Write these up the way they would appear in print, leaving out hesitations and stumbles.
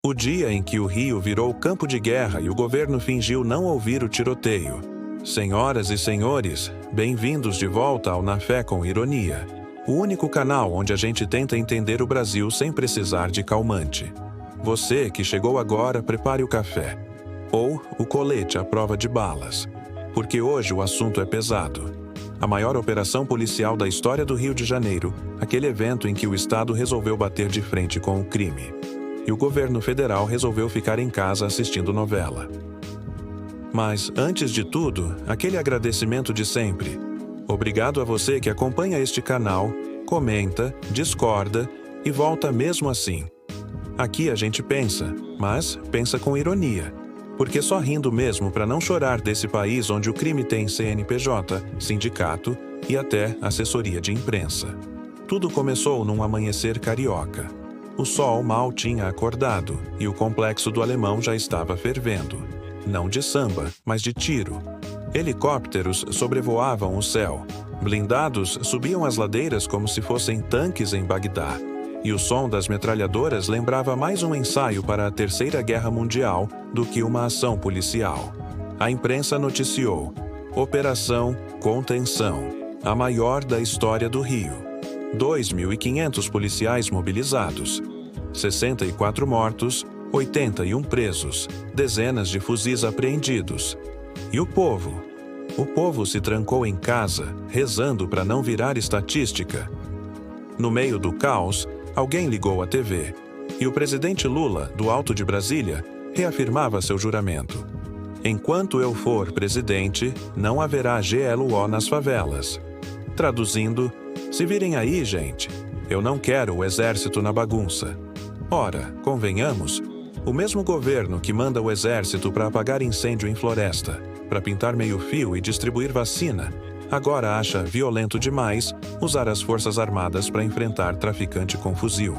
O dia em que o Rio virou campo de guerra e o governo fingiu não ouvir o tiroteio. Senhoras e senhores, bem-vindos de volta ao Na Fé com Ironia, o único canal onde a gente tenta entender o Brasil sem precisar de calmante. Você que chegou agora, prepare o café. Ou o colete à prova de balas. Porque hoje o assunto é pesado. A maior operação policial da história do Rio de Janeiro, aquele evento em que o Estado resolveu bater de frente com o crime. E o governo federal resolveu ficar em casa assistindo novela. Mas, antes de tudo, aquele agradecimento de sempre. Obrigado a você que acompanha este canal, comenta, discorda e volta mesmo assim. Aqui a gente pensa, mas pensa com ironia. Porque só rindo mesmo para não chorar desse país onde o crime tem CNPJ, sindicato e até assessoria de imprensa. Tudo começou num amanhecer carioca. O sol mal tinha acordado e o complexo do Alemão já estava fervendo. Não de samba, mas de tiro. Helicópteros sobrevoavam o céu. Blindados subiam as ladeiras como se fossem tanques em Bagdá. E o som das metralhadoras lembrava mais um ensaio para a Terceira Guerra Mundial do que uma ação policial. A imprensa noticiou: Operação Contenção, a maior da história do Rio. 2.500 policiais mobilizados, 64 mortos, 81 presos, dezenas de fuzis apreendidos. E o povo? O povo se trancou em casa, rezando para não virar estatística. No meio do caos, alguém ligou a TV, e o presidente Lula, do Alto de Brasília, reafirmava seu juramento. Enquanto eu for presidente, não haverá GLO nas favelas. Traduzindo, se virem aí, gente, eu não quero o exército na bagunça. Ora, convenhamos, o mesmo governo que manda o exército para apagar incêndio em floresta, para pintar meio-fio e distribuir vacina, agora acha violento demais usar as forças armadas para enfrentar traficante com fuzil.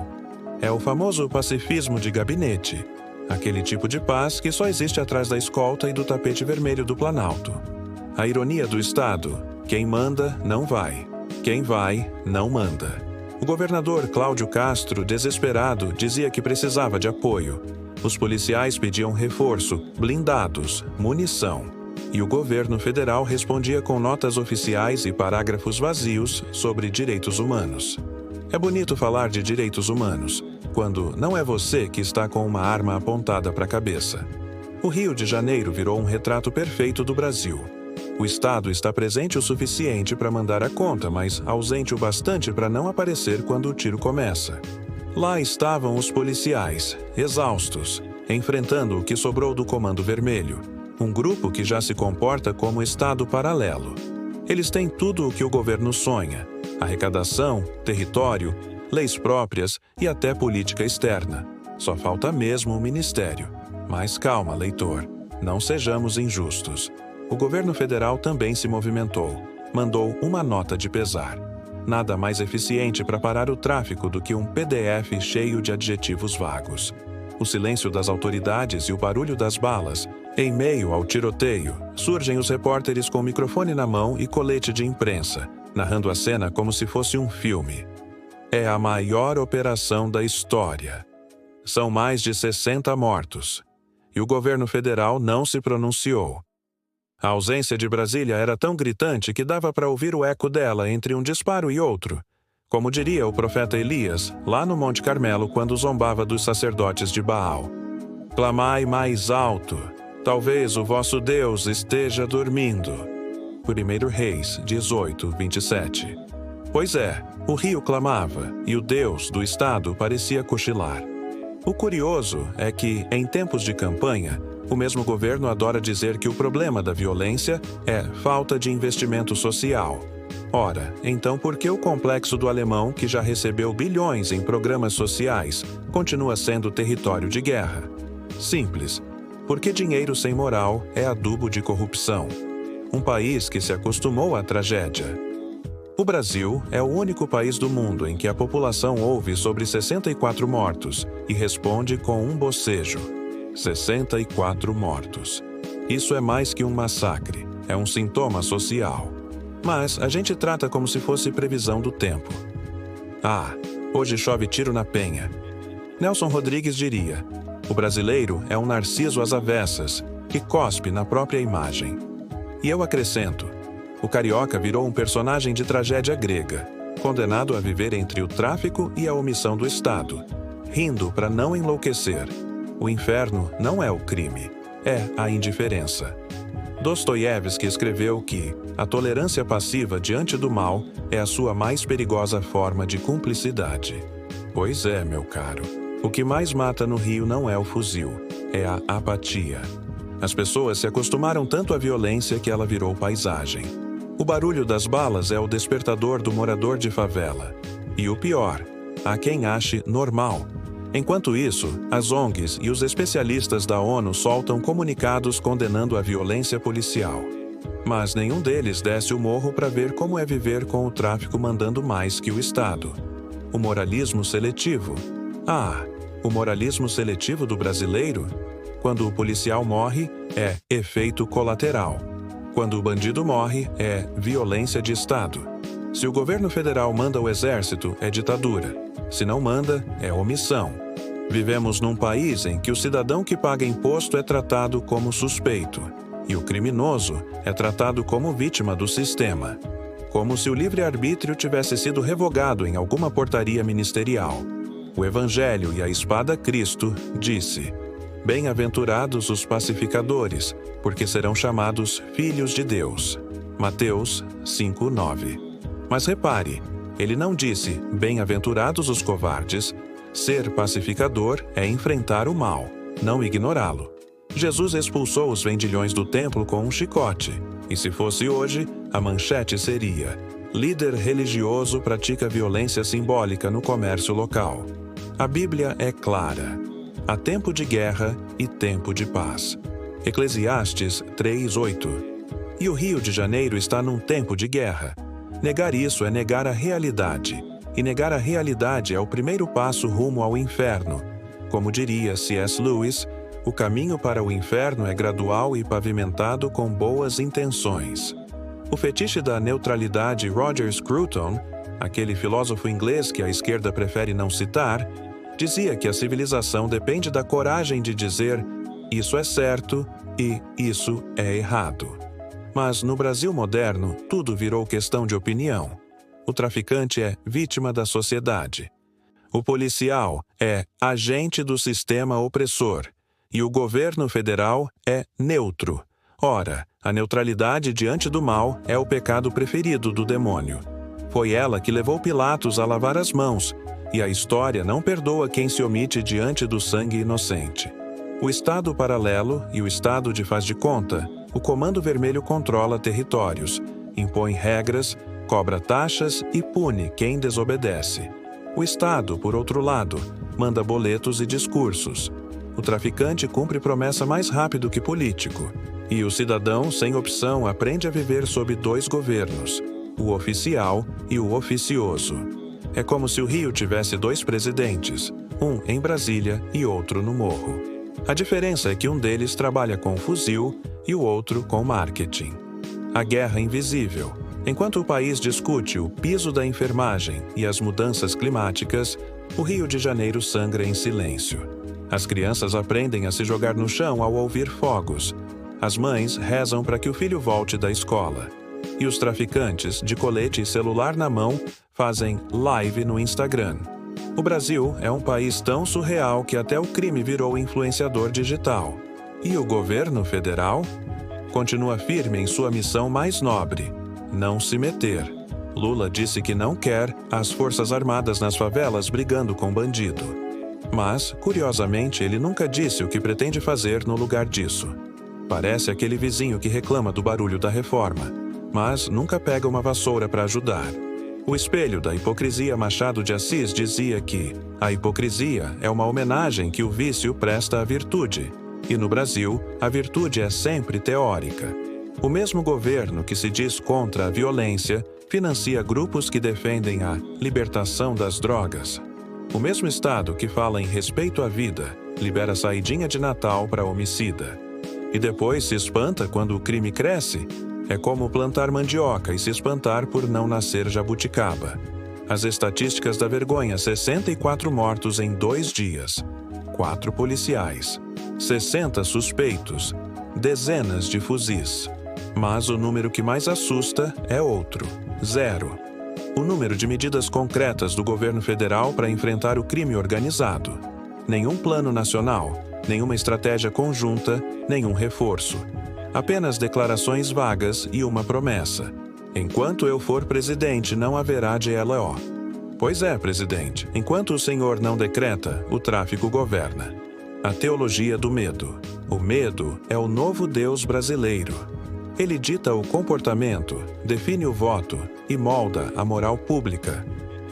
É o famoso pacifismo de gabinete, aquele tipo de paz que só existe atrás da escolta e do tapete vermelho do Planalto. A ironia do Estado: quem manda, não vai. Quem vai, não manda. O governador Cláudio Castro, desesperado, dizia que precisava de apoio. Os policiais pediam reforço, blindados, munição. E o governo federal respondia com notas oficiais e parágrafos vazios sobre direitos humanos. É bonito falar de direitos humanos, quando não é você que está com uma arma apontada para a cabeça. O Rio de Janeiro virou um retrato perfeito do Brasil. O Estado está presente o suficiente para mandar a conta, mas ausente o bastante para não aparecer quando o tiro começa. Lá estavam os policiais, exaustos, enfrentando o que sobrou do Comando Vermelho, um grupo que já se comporta como Estado paralelo. Eles têm tudo o que o governo sonha: arrecadação, território, leis próprias e até política externa. Só falta mesmo o ministério. Mas calma, leitor, não sejamos injustos. O governo federal também se movimentou, mandou uma nota de pesar. Nada mais eficiente para parar o tráfico do que um PDF cheio de adjetivos vagos. O silêncio das autoridades e o barulho das balas. Em meio ao tiroteio, surgem os repórteres com o microfone na mão e colete de imprensa, narrando a cena como se fosse um filme. É a maior operação da história. São mais de 60 mortos. E o governo federal não se pronunciou. A ausência de Brasília era tão gritante que dava para ouvir o eco dela entre um disparo e outro. Como diria o profeta Elias, lá no Monte Carmelo, quando zombava dos sacerdotes de Baal. Clamai mais alto, talvez o vosso Deus esteja dormindo. 1 Reis 18, 27. Pois é, o rio clamava, e o Deus do Estado parecia cochilar. O curioso é que, em tempos de campanha, o mesmo governo adora dizer que o problema da violência é falta de investimento social. Ora, então por que o complexo do Alemão, que já recebeu bilhões em programas sociais, continua sendo território de guerra? Simples. Porque dinheiro sem moral é adubo de corrupção. Um país que se acostumou à tragédia. O Brasil é o único país do mundo em que a população ouve sobre 64 mortos e responde com um bocejo. 64 mortos. Isso é mais que um massacre, é um sintoma social. Mas a gente trata como se fosse previsão do tempo. Ah, hoje chove tiro na Penha. Nelson Rodrigues diria: O brasileiro é um narciso às avessas, que cospe na própria imagem. E eu acrescento, o carioca virou um personagem de tragédia grega, condenado a viver entre o tráfico e a omissão do Estado, rindo para não enlouquecer. O inferno não é o crime, é a indiferença. Dostoiévski escreveu que a tolerância passiva diante do mal é a sua mais perigosa forma de cumplicidade. Pois é, meu caro. O que mais mata no Rio não é o fuzil, é a apatia. As pessoas se acostumaram tanto à violência que ela virou paisagem. O barulho das balas é o despertador do morador de favela. E o pior, há quem ache normal. Enquanto isso, as ONGs e os especialistas da ONU soltam comunicados condenando a violência policial. Mas nenhum deles desce o morro para ver como é viver com o tráfico mandando mais que o Estado. O moralismo seletivo. O moralismo seletivo do brasileiro? Quando o policial morre, é efeito colateral. Quando o bandido morre, é violência de Estado. Se o governo federal manda o exército, é ditadura. Se não manda, é omissão. Vivemos num país em que o cidadão que paga imposto é tratado como suspeito, e o criminoso é tratado como vítima do sistema. Como se o livre-arbítrio tivesse sido revogado em alguma portaria ministerial. O Evangelho e a espada Cristo disse: Bem-aventurados os pacificadores, porque serão chamados filhos de Deus. Mateus 5:9. Mas repare, ele não disse, bem-aventurados os covardes. Ser pacificador é enfrentar o mal, não ignorá-lo. Jesus expulsou os vendilhões do templo com um chicote, e se fosse hoje, a manchete seria: líder religioso pratica violência simbólica no comércio local. A Bíblia é clara. Há tempo de guerra e tempo de paz. Eclesiastes 3:8. E o Rio de Janeiro está num tempo de guerra. Negar isso é negar a realidade. E negar a realidade é o primeiro passo rumo ao inferno. Como diria C.S. Lewis, o caminho para o inferno é gradual e pavimentado com boas intenções. O fetiche da neutralidade Roger Scruton, aquele filósofo inglês que a esquerda prefere não citar, dizia que a civilização depende da coragem de dizer isso é certo e isso é errado. Mas no Brasil moderno, tudo virou questão de opinião. O traficante é vítima da sociedade. O policial é agente do sistema opressor. E o governo federal é neutro. Ora, a neutralidade diante do mal é o pecado preferido do demônio. Foi ela que levou Pilatos a lavar as mãos, e a história não perdoa quem se omite diante do sangue inocente. O Estado paralelo e o Estado de faz de conta, o Comando Vermelho controla territórios, impõe regras, cobra taxas e pune quem desobedece. O Estado, por outro lado, manda boletos e discursos. O traficante cumpre promessa mais rápido que político. E o cidadão, sem opção, aprende a viver sob dois governos, o oficial e o oficioso. É como se o Rio tivesse dois presidentes, um em Brasília e outro no Morro. A diferença é que um deles trabalha com fuzil e o outro com marketing. A guerra invisível. Enquanto o país discute o piso da enfermagem e as mudanças climáticas, o Rio de Janeiro sangra em silêncio. As crianças aprendem a se jogar no chão ao ouvir fogos. As mães rezam para que o filho volte da escola. E os traficantes, de colete e celular na mão, fazem live no Instagram. O Brasil é um país tão surreal que até o crime virou influenciador digital. E o governo federal? Continua firme em sua missão mais nobre: não se meter. Lula disse que não quer as Forças Armadas nas favelas brigando com bandido. Mas, curiosamente, ele nunca disse o que pretende fazer no lugar disso. Parece aquele vizinho que reclama do barulho da reforma, mas nunca pega uma vassoura para ajudar. O espelho da hipocrisia Machado de Assis dizia que a hipocrisia é uma homenagem que o vício presta à virtude, e no Brasil, a virtude é sempre teórica. O mesmo governo que se diz contra a violência financia grupos que defendem a libertação das drogas. O mesmo Estado que fala em respeito à vida libera saidinha de Natal para homicida. E depois se espanta quando o crime cresce. É como plantar mandioca e se espantar por não nascer jabuticaba. As estatísticas da vergonha: 64 mortos em 2 dias. 4 policiais, 60 suspeitos, dezenas de fuzis. Mas o número que mais assusta é outro: 0. O número de medidas concretas do governo federal para enfrentar o crime organizado. Nenhum plano nacional, nenhuma estratégia conjunta, nenhum reforço. Apenas declarações vagas e uma promessa: enquanto eu for presidente, não haverá GLO. Pois é, presidente, enquanto o senhor não decreta, o tráfico governa. A teologia do medo. O medo é o novo Deus brasileiro. Ele dita o comportamento, define o voto e molda a moral pública.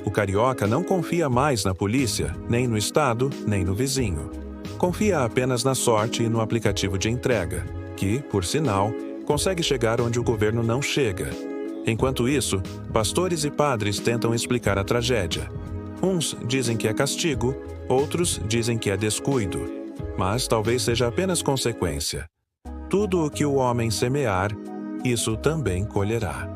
O carioca não confia mais na polícia, nem no Estado, nem no vizinho. Confia apenas na sorte e no aplicativo de entrega, que, por sinal, consegue chegar onde o governo não chega. Enquanto isso, pastores e padres tentam explicar a tragédia. Uns dizem que é castigo, outros dizem que é descuido. Mas talvez seja apenas consequência. Tudo o que o homem semear, isso também colherá.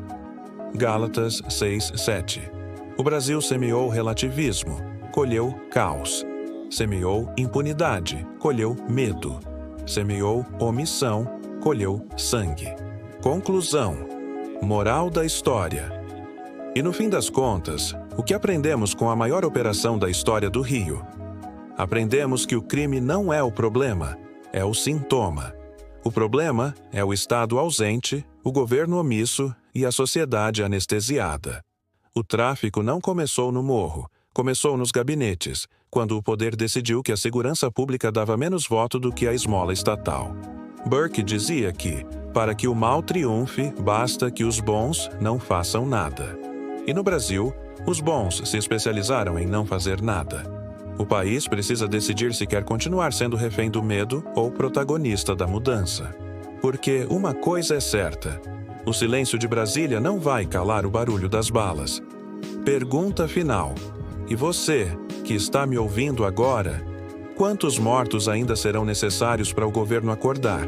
Gálatas 6:7. O Brasil semeou relativismo, colheu caos. Semeou impunidade, colheu medo. Semeou omissão, colheu sangue. Conclusão: moral da história. E no fim das contas, o que aprendemos com a maior operação da história do Rio? Aprendemos que o crime não é o problema, é o sintoma. O problema é o Estado ausente, o governo omisso e a sociedade anestesiada. O tráfico não começou no morro, começou nos gabinetes, quando o poder decidiu que a segurança pública dava menos voto do que a esmola estatal. Burke dizia que, para que o mal triunfe, basta que os bons não façam nada. E no Brasil, os bons se especializaram em não fazer nada. O país precisa decidir se quer continuar sendo refém do medo ou protagonista da mudança. Porque uma coisa é certa: o silêncio de Brasília não vai calar o barulho das balas. Pergunta final: e você, que está me ouvindo agora, quantos mortos ainda serão necessários para o governo acordar?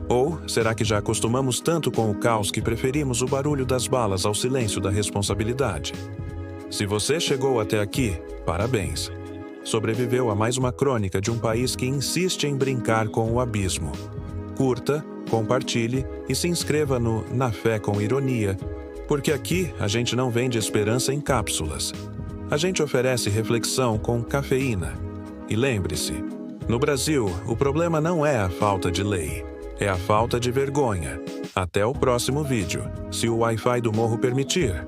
Ou será que já acostumamos tanto com o caos que preferimos o barulho das balas ao silêncio da responsabilidade? Se você chegou até aqui, parabéns. Sobreviveu a mais uma crônica de um país que insiste em brincar com o abismo. Curta, compartilhe e se inscreva no Na Fé com Ironia, porque aqui a gente não vende esperança em cápsulas. A gente oferece reflexão com cafeína. E lembre-se, no Brasil, o problema não é a falta de lei, é a falta de vergonha. Até o próximo vídeo, se o Wi-Fi do morro permitir.